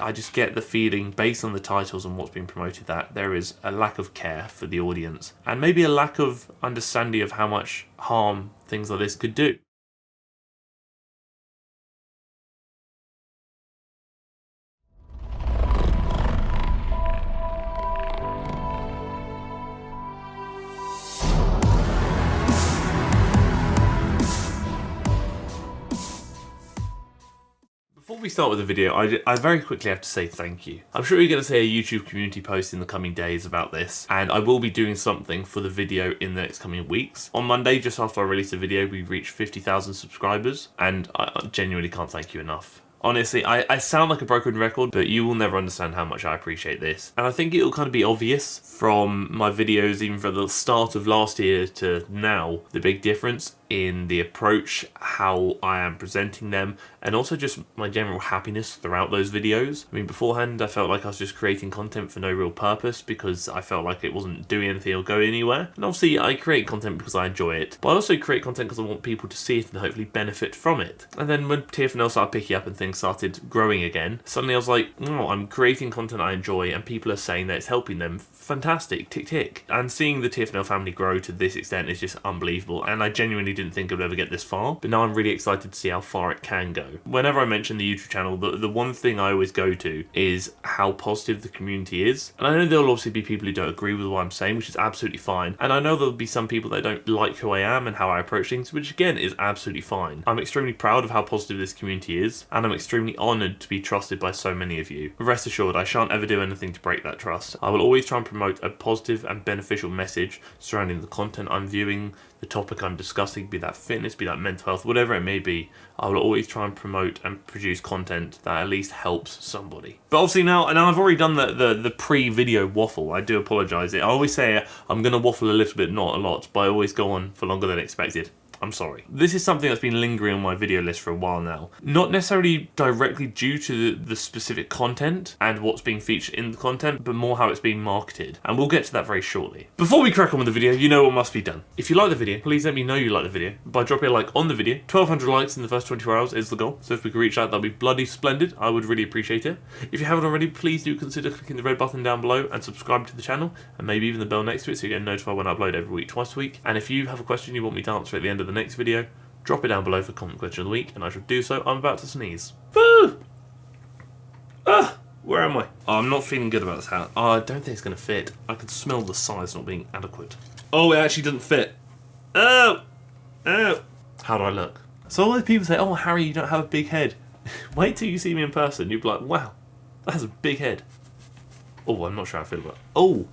I just get the feeling, based on the titles and what's being promoted, that there is a lack of care for the audience and maybe a lack of understanding of how much harm things like this could do. Before we start with the video, I very quickly have to say thank you. I'm sure you're going to see a YouTube community post in the coming days about this, and I will be doing something for the video in the next coming weeks. On Monday, just after I released the video, we reached 50,000 subscribers, and I genuinely can't thank you enough. Honestly, I sound like a broken record, but you will never understand how much I appreciate this. And I think it'll kind of be obvious from my videos, even from the start of last year to now, the big difference in the approach, how I am presenting them, and also just my general happiness throughout those videos. I mean, beforehand, I felt like I was just creating content for no real purpose because I felt like it wasn't doing anything or going anywhere. And obviously, I create content because I enjoy it, but I also create content because I want people to see it and hopefully benefit from it. And then when TFNL started picking up and things started growing again, suddenly I was like, oh, I'm creating content I enjoy and people are saying that it's helping them. Fantastic, tick tick. And seeing the TFNL family grow to this extent is just unbelievable, and I genuinely didn't think I would ever get this far, but now I'm really excited to see how far it can go. Whenever I mention the YouTube channel, the one thing I always go to is how positive the community is. And I know there'll obviously be people who don't agree with what I'm saying, which is absolutely fine. And I know there'll be some people that don't like who I am and how I approach things, which again is absolutely fine. I'm extremely proud of how positive this community is, and I'm extremely honoured to be trusted by so many of you. Rest assured, I shan't ever do anything to break that trust. I will always try and promote a positive and beneficial message surrounding the content I'm viewing, the topic I'm discussing, be that fitness, be that mental health, whatever it may be. I will always try and promote and produce content that at least helps somebody. But obviously now I've already done the pre-video waffle. I do apologise. I always say I'm going to waffle a little bit, not a lot, but I always go on for longer than expected. I'm sorry. This is something that's been lingering on my video list for a while now. Not necessarily directly due to the specific content and what's being featured in the content, but more how it's being marketed. And we'll get to that very shortly. Before we crack on with the video, you know what must be done. If you like the video, please let me know you like the video by dropping a like on the video. 1,200 likes in the first 24 hours is the goal. So if we can reach that, that'll be bloody splendid. I would really appreciate it. If you haven't already, please do consider clicking the red button down below and subscribing to the channel, and maybe even the bell next to it so you get notified when I upload every week, twice a week. And if you have a question you want me to answer at the end of the next video, drop it down below for comment question of the week, and I shall do so. I'm about to sneeze. Woo! Where am I? Oh, I'm not feeling good about this hat. Oh, I don't think it's going to fit. I can smell the size not being adequate. Oh, it actually doesn't fit. Oh! Oh! How do I look? So all those people say, oh, Harry, you don't have a big head. Wait till you see me in person. You'll be like, wow, that's a big head. Oh, I'm not sure how I feel about it. Oh,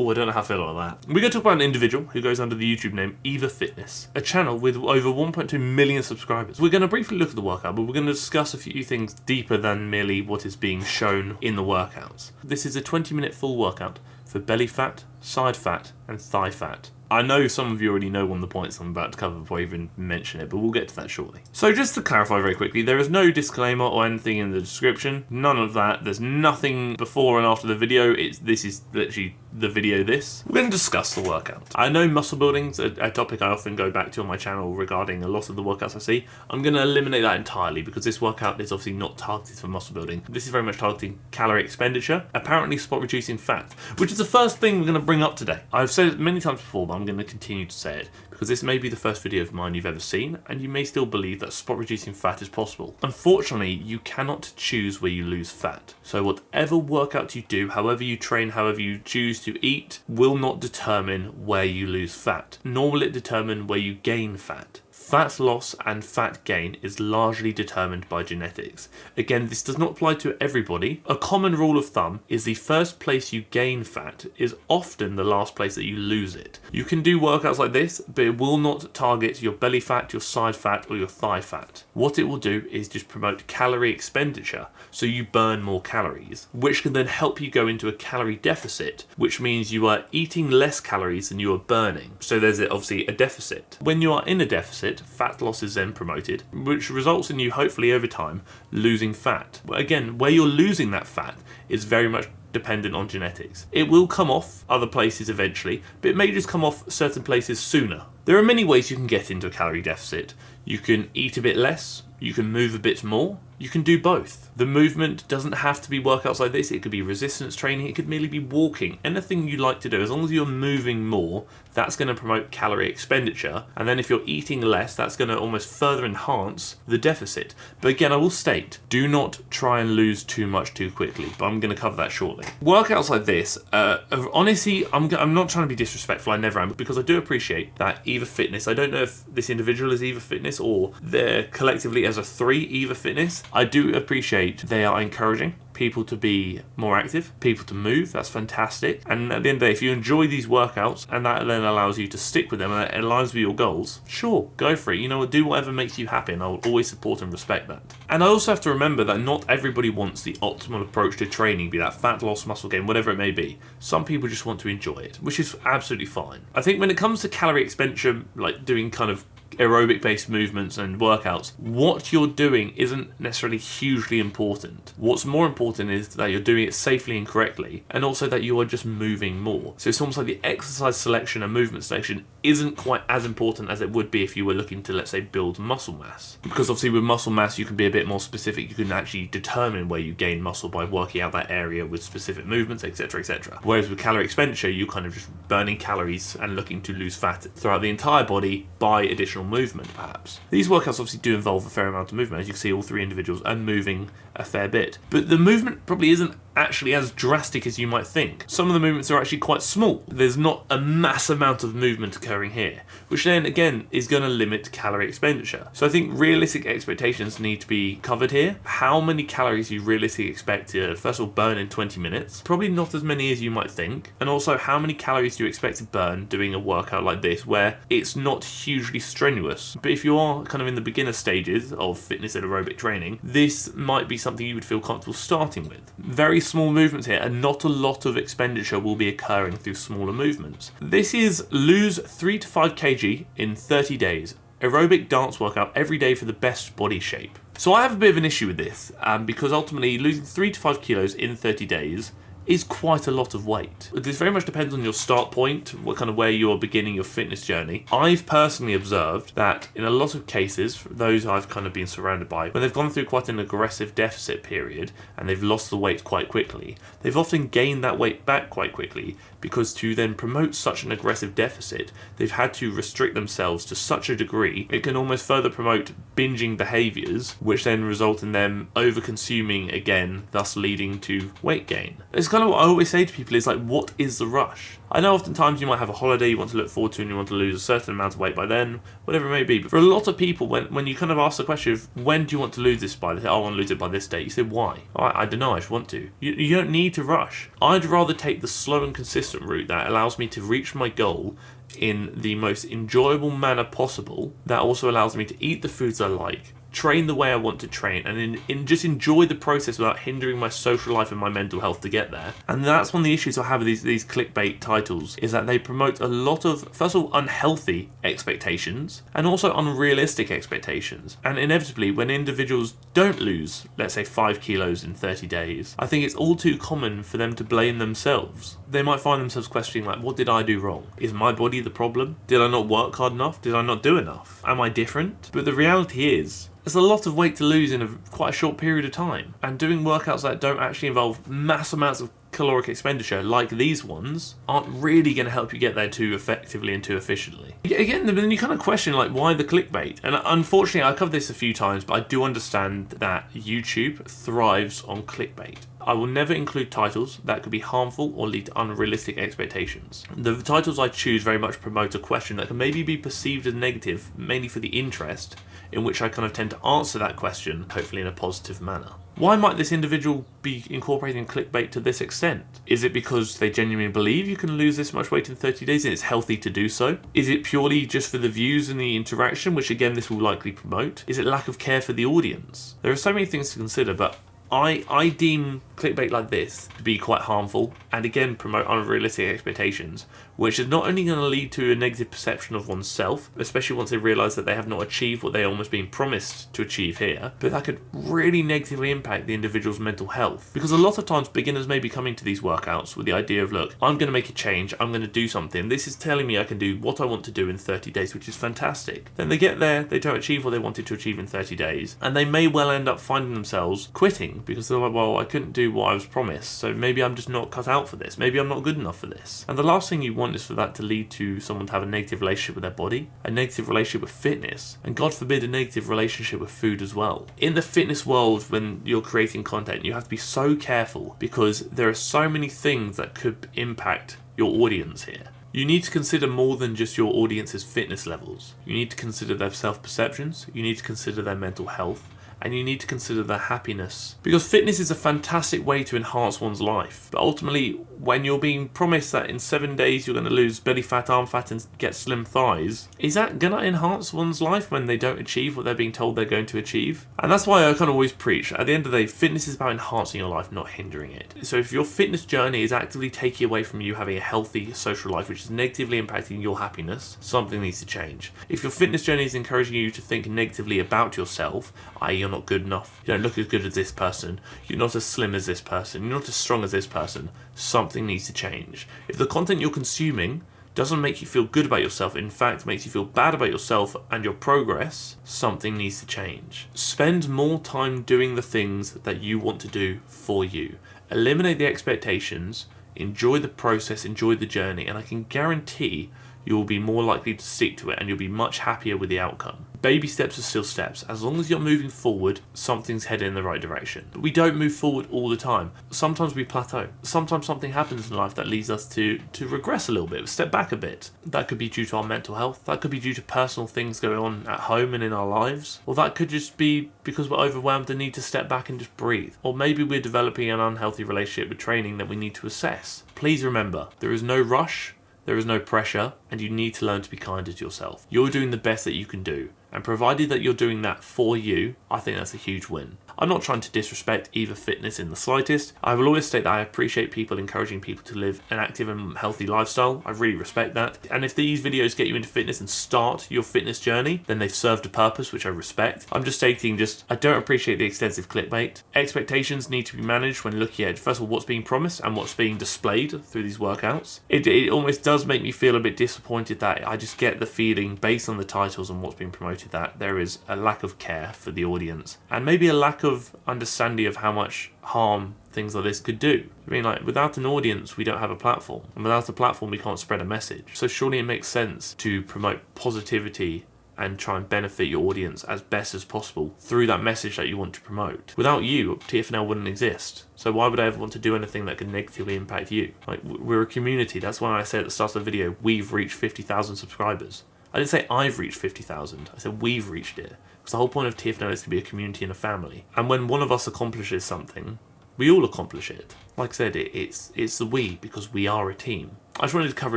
I don't know how I feel about that. We're going to talk about an individual who goes under the YouTube name Eva Fitness, a channel with over 1.2 million subscribers. We're going to briefly look at the workout, but we're going to discuss a few things deeper than merely what is being shown in the workouts. This is a 20-minute full workout for belly fat, side fat, and thigh fat. I know some of you already know one of the points I'm about to cover before I even mention it, but we'll get to that shortly. So just to clarify very quickly, there is no disclaimer or anything in the description. None of that. There's nothing before and after the video. This is literally the video this. We're going to discuss the workout. I know muscle building's a topic I often go back to on my channel regarding a lot of the workouts I see. I'm going to eliminate that entirely because this workout is obviously not targeted for muscle building. This is very much targeting calorie expenditure, apparently spot reducing fat, which is the first thing we're going to bring up today. I've said it many times before, but I'm going to continue to say it because this may be the first video of mine you've ever seen, and you may still believe that spot reducing fat is possible. Unfortunately, you cannot choose where you lose fat. So whatever workout you do, however you train, however you choose to eat, will not determine where you lose fat, nor will it determine where you gain fat. Fat loss and fat gain is largely determined by genetics. Again, this does not apply to everybody. A common rule of thumb is the first place you gain fat is often the last place that you lose it. You can do workouts like this, but it will not target your belly fat, your side fat, or your thigh fat. What it will do is just promote calorie expenditure, so you burn more calories, which can then help you go into a calorie deficit, which means you are eating less calories than you are burning. So there's obviously a deficit. When you are in a deficit, fat loss is then promoted, which results in you hopefully over time losing fat. Again, where you're losing that fat is very much dependent on genetics. It will come off other places eventually, but it may just come off certain places sooner. There are many ways you can get into a calorie deficit. You can eat a bit less, you can move a bit more, You can do both. The movement doesn't have to be workouts like this. It could be resistance training. It could merely be walking. Anything you like to do, as long as you're moving more, that's going to promote calorie expenditure. And then if you're eating less, that's going to almost further enhance the deficit. But again, I will state, do not try and lose too much too quickly, but I'm going to cover that shortly. Workouts like this, honestly, I'm not trying to be disrespectful, I never am, because I do appreciate that Eva Fitness, I don't know if this individual is Eva Fitness or they're collectively as a 3 Eva Fitness, I do appreciate they are encouraging people to be more active, people to move. That's fantastic. And at the end of the day, if you enjoy these workouts and that then allows you to stick with them and it aligns with your goals, sure, go for it. You know, do whatever makes you happy, and I will always support and respect that. And I also have to remember that not everybody wants the optimal approach to training, be that fat loss, muscle gain, whatever it may be. Some people just want to enjoy it, which is absolutely fine. I think when it comes to calorie expenditure, like doing kind of aerobic based movements and workouts, what you're doing isn't necessarily hugely important. What's more important is that you're doing it safely and correctly, and also that you are just moving more. So it's almost like the exercise selection and movement selection isn't quite as important as it would be if you were looking to, let's say, build muscle mass. Because obviously with muscle mass you can be a bit more specific. You can actually determine where you gain muscle by working out that area with specific movements, etc, etc. Whereas with calorie expenditure, you're kind of just burning calories and looking to lose fat throughout the entire body by additional movement, perhaps. These workouts obviously do involve a fair amount of movement. As you can see, all 3 individuals are moving a fair bit. But the movement probably isn't actually as drastic as you might think. Some of the movements are actually quite small. There's not a mass amount of movement occurring here, which then again is going to limit calorie expenditure. So I think realistic expectations need to be covered here. How many calories you realistically expect to, first of all, burn in 20 minutes? Probably not as many as you might think. And also, how many calories do you expect to burn doing a workout like this where it's not hugely strenuous? But if you are kind of in the beginner stages of fitness and aerobic training, this might be something you would feel comfortable starting with. Very small movements here, and not a lot of expenditure will be occurring through smaller movements. This is lose 3 to 5 kg in 30 days. Aerobic dance workout every day for the best body shape. So I have a bit of an issue with this, because ultimately losing 3 to 5 kilos in 30 days is quite a lot of weight. This very much depends on your start point, what kind of where you're beginning your fitness journey. I've personally observed that in a lot of cases, those I've kind of been surrounded by, when they've gone through quite an aggressive deficit period and they've lost the weight quite quickly, they've often gained that weight back quite quickly, because to then promote such an aggressive deficit, they've had to restrict themselves to such a degree, it can almost further promote binging behaviours, which then result in them over-consuming again, thus leading to weight gain. It's kind of what I always say to people is like, what is the rush? I know oftentimes you might have a holiday you want to look forward to and you want to lose a certain amount of weight by then, whatever it may be. But for a lot of people, when you kind of ask the question of when do you want to lose this by, they say, I want to lose it by this date. You say, why? I don't know, I just want to. You don't need to rush. I'd rather take the slow and consistent route that allows me to reach my goal in the most enjoyable manner possible, that also allows me to eat the foods I like, train the way I want to train, and just enjoy the process without hindering my social life and my mental health to get there. And that's one of the issues I have with these clickbait titles, is that they promote a lot of, first of all, unhealthy expectations and also unrealistic expectations. And inevitably, when individuals don't lose, let's say 5 kilos in 30 days, I think it's all too common for them to blame themselves. They might find themselves questioning, like, what did I do wrong? Is my body the problem? Did I not work hard enough? Did I not do enough? Am I different? But the reality is, there's a lot of weight to lose in quite a short period of time. And doing workouts that don't actually involve mass amounts of caloric expenditure like these ones aren't really going to help you get there too effectively and too efficiently. Again, then you kind of question, like, why the clickbait? And unfortunately, I covered this a few times, but I do understand that YouTube thrives on clickbait. I will never include titles that could be harmful or lead to unrealistic expectations. The titles I choose very much promote a question that can maybe be perceived as negative, mainly for the interest, in which I kind of tend to answer that question, hopefully in a positive manner. Why might this individual be incorporating clickbait to this extent? Is it because they genuinely believe you can lose this much weight in 30 days and it's healthy to do so? Is it purely just for the views and the interaction, which again this will likely promote? Is it lack of care for the audience? There are so many things to consider, but I deem clickbait like this to be quite harmful, and again promote unrealistic expectations, which is not only going to lead to a negative perception of oneself, especially once they realise that they have not achieved what they are almost being promised to achieve here, but that could really negatively impact the individual's mental health. Because a lot of times beginners may be coming to these workouts with the idea of, look, I'm going to make a change, I'm going to do something, this is telling me I can do what I want to do in 30 days, which is fantastic. Then they get there, they don't achieve what they wanted to achieve in 30 days, and they may well end up finding themselves quitting because they're like, well, I couldn't do what I was promised, so maybe I'm just not cut out for this, maybe I'm not good enough for this. And the last thing you want is for that to lead to someone to have a negative relationship with their body, a negative relationship with fitness, and God forbid a negative relationship with food as well. In the fitness world, when you're creating content, you have to be so careful because there are so many things that could impact your audience here. You need to consider more than just your audience's fitness levels. You need to consider their self-perceptions, you need to consider their mental health, and you need to consider their happiness. Because fitness is a fantastic way to enhance one's life. But ultimately, when you're being promised that in 7 days you're going to lose belly fat, arm fat, and get slim thighs, is that going to enhance one's life when they don't achieve what they're being told they're going to achieve? And that's why I kind of always preach, at the end of the day, fitness is about enhancing your life, not hindering it. So if your fitness journey is actively taking away from you having a healthy social life, which is negatively impacting your happiness, something needs to change. If your fitness journey is encouraging you to think negatively about yourself, i.e. you're not good enough, you don't look as good as this person, you're not as slim as this person, you're not as strong as this person, something needs to change. If the content you're consuming doesn't make you feel good about yourself, in fact makes you feel bad about yourself and your progress, something needs to change. Spend more time doing the things that you want to do for you. Eliminate the expectations, enjoy the process, enjoy the journey, and I can guarantee you will be more likely to stick to it and you'll be much happier with the outcome. Baby steps are still steps. As long as you're moving forward, something's headed in the right direction. But we don't move forward all the time. Sometimes we plateau. Sometimes something happens in life that leads us to regress a little bit, step back a bit. That could be due to our mental health. That could be due to personal things going on at home and in our lives. Or that could just be because we're overwhelmed and need to step back and just breathe. Or maybe we're developing an unhealthy relationship with training that we need to assess. Please remember, there is no rush, there is no pressure, and you need to learn to be kinder to yourself. You're doing the best that you can do, and provided that you're doing that for you, I think that's a huge win. I'm not trying to disrespect Eva Fitness in the slightest. I will always state that I appreciate people encouraging people to live an active and healthy lifestyle. I really respect that. And if these videos get you into fitness and start your fitness journey, then they've served a purpose, which I respect. I'm just stating I don't appreciate the extensive clickbait. Expectations need to be managed when looking at, first of all, what's being promised and what's being displayed through these workouts. It almost does make me feel a bit disappointed that I just get the feeling, based on the titles and what's being promoted, that there is a lack of care for the audience and maybe a lack of understanding of how much harm things like this could do. I mean, like, without an audience, we don't have a platform, and without a platform, we can't spread a message. So surely it makes sense to promote positivity and try and benefit your audience as best as possible through that message that you want to promote. Without you, TFNL wouldn't exist. So why would I ever want to do anything that could negatively impact you? Like, we're a community. That's why I said at the start of the video, we've reached 50,000 subscribers. I didn't say I've reached 50,000. I said we've reached it. Because the whole point of TFNL is to be a community and a family. And when one of us accomplishes something, we all accomplish it. Like I said, it's the we, because we are a team. I just wanted to cover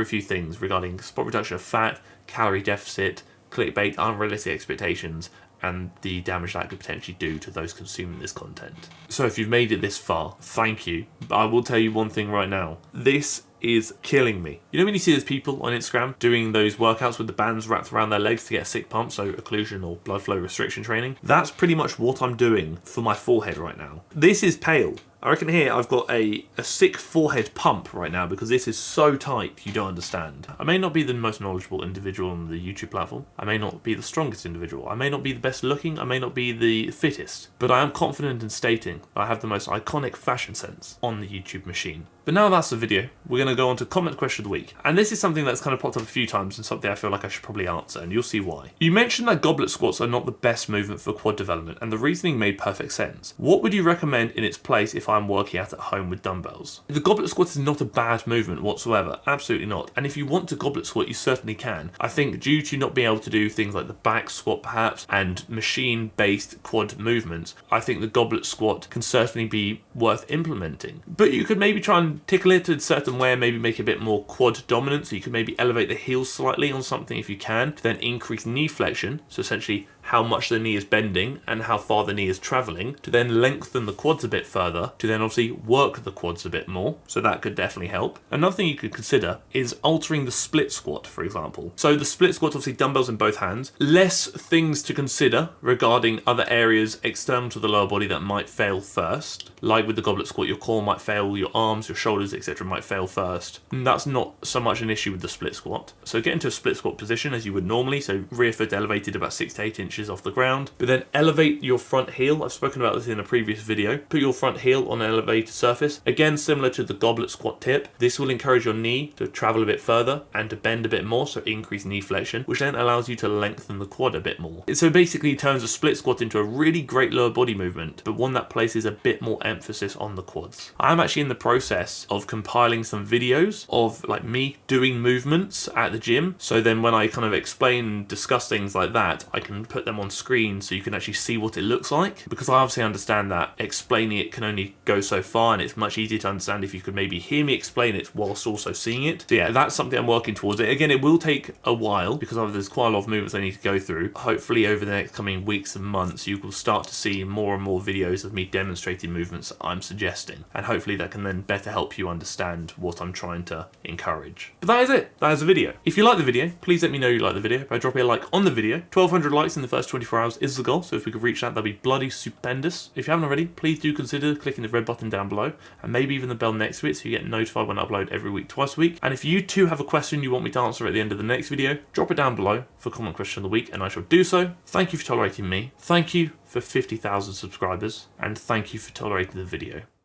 a few things regarding spot reduction of fat, calorie deficit, clickbait, unrealistic expectations, and the damage that could potentially do to those consuming this content. So if you've made it this far, thank you. But I will tell you one thing right now. This is killing me. You know when you see those people on Instagram doing those workouts with the bands wrapped around their legs to get a sick pump, so occlusion or blood flow restriction training? That's pretty much what I'm doing for my forehead right now. This is pale. I reckon here I've got a sick forehead pump right now because this is so tight you don't understand. I may not be the most knowledgeable individual on the YouTube platform. I may not be the strongest individual. I may not be the best looking. I may not be the fittest. But I am confident in stating that I have the most iconic fashion sense on the YouTube machine. But now that's the video, we're going to go on to comment question of the week. And this is something that's kind of popped up a few times and something I feel like I should probably answer, and you'll see why. You mentioned that goblet squats are not the best movement for quad development, and the reasoning made perfect sense. What would you recommend in its place if I'm working out at home with dumbbells? The goblet squat is not a bad movement whatsoever, absolutely not. And if you want to goblet squat, you certainly can. I think due to not being able to do things like the back squat perhaps, and machine-based quad movements, I think the goblet squat can certainly be worth implementing. But you could maybe try and tickle it in a certain way and maybe make it a bit more quad dominant, so you could maybe elevate the heels slightly on something if you can, to then increase knee flexion, so essentially how much the knee is bending and how far the knee is traveling, to then lengthen the quads a bit further, to then obviously work the quads a bit more. So that could definitely help. Another thing you could consider is altering the split squat, for example. So the split squat, obviously dumbbells in both hands, less things to consider regarding other areas external to the lower body that might fail first. Like with the goblet squat, your core might fail, your arms, your shoulders, etc. might fail first. And that's not so much an issue with the split squat. So get into a split squat position as you would normally, so rear foot elevated about 6 to 8 inches off the ground, but then elevate your front heel. I've spoken about this in a previous video. Put your front heel on an elevated surface. Again, similar to the goblet squat tip, this will encourage your knee to travel a bit further and to bend a bit more, so increase knee flexion, which then allows you to lengthen the quad a bit more. So basically it turns a split squat into a really great lower body movement, but one that places a bit more emphasis on the quads. I'm actually in the process of compiling some videos of like me doing movements at the gym, so then when I kind of explain and discuss things like that, I can put them on screen so you can actually see what it looks like, because I obviously understand that explaining it can only go so far, and it's much easier to understand if you could maybe hear me explain it whilst also seeing it. So yeah, that's something I'm working towards. Again, it will take a while because there's quite a lot of movements I need to go through. Hopefully over the next coming weeks and months you will start to see more and more videos of me demonstrating movements that I'm suggesting, and hopefully that can then better help you understand what I'm trying to encourage. But that is it. That is the video. If you like the video, please let me know you like the video by dropping a like on the video. 1,200 likes in the first 24 hours is the goal, so if we could reach that, that'd be bloody stupendous. If you haven't already, please do consider clicking the red button down below and maybe even the bell next to it so you get notified when I upload every week, twice a week. And if you too have a question you want me to answer at the end of the next video, drop it down below for comment question of the week and I shall do so. Thank you for tolerating me. Thank you for 50,000 subscribers, and thank you for tolerating the video.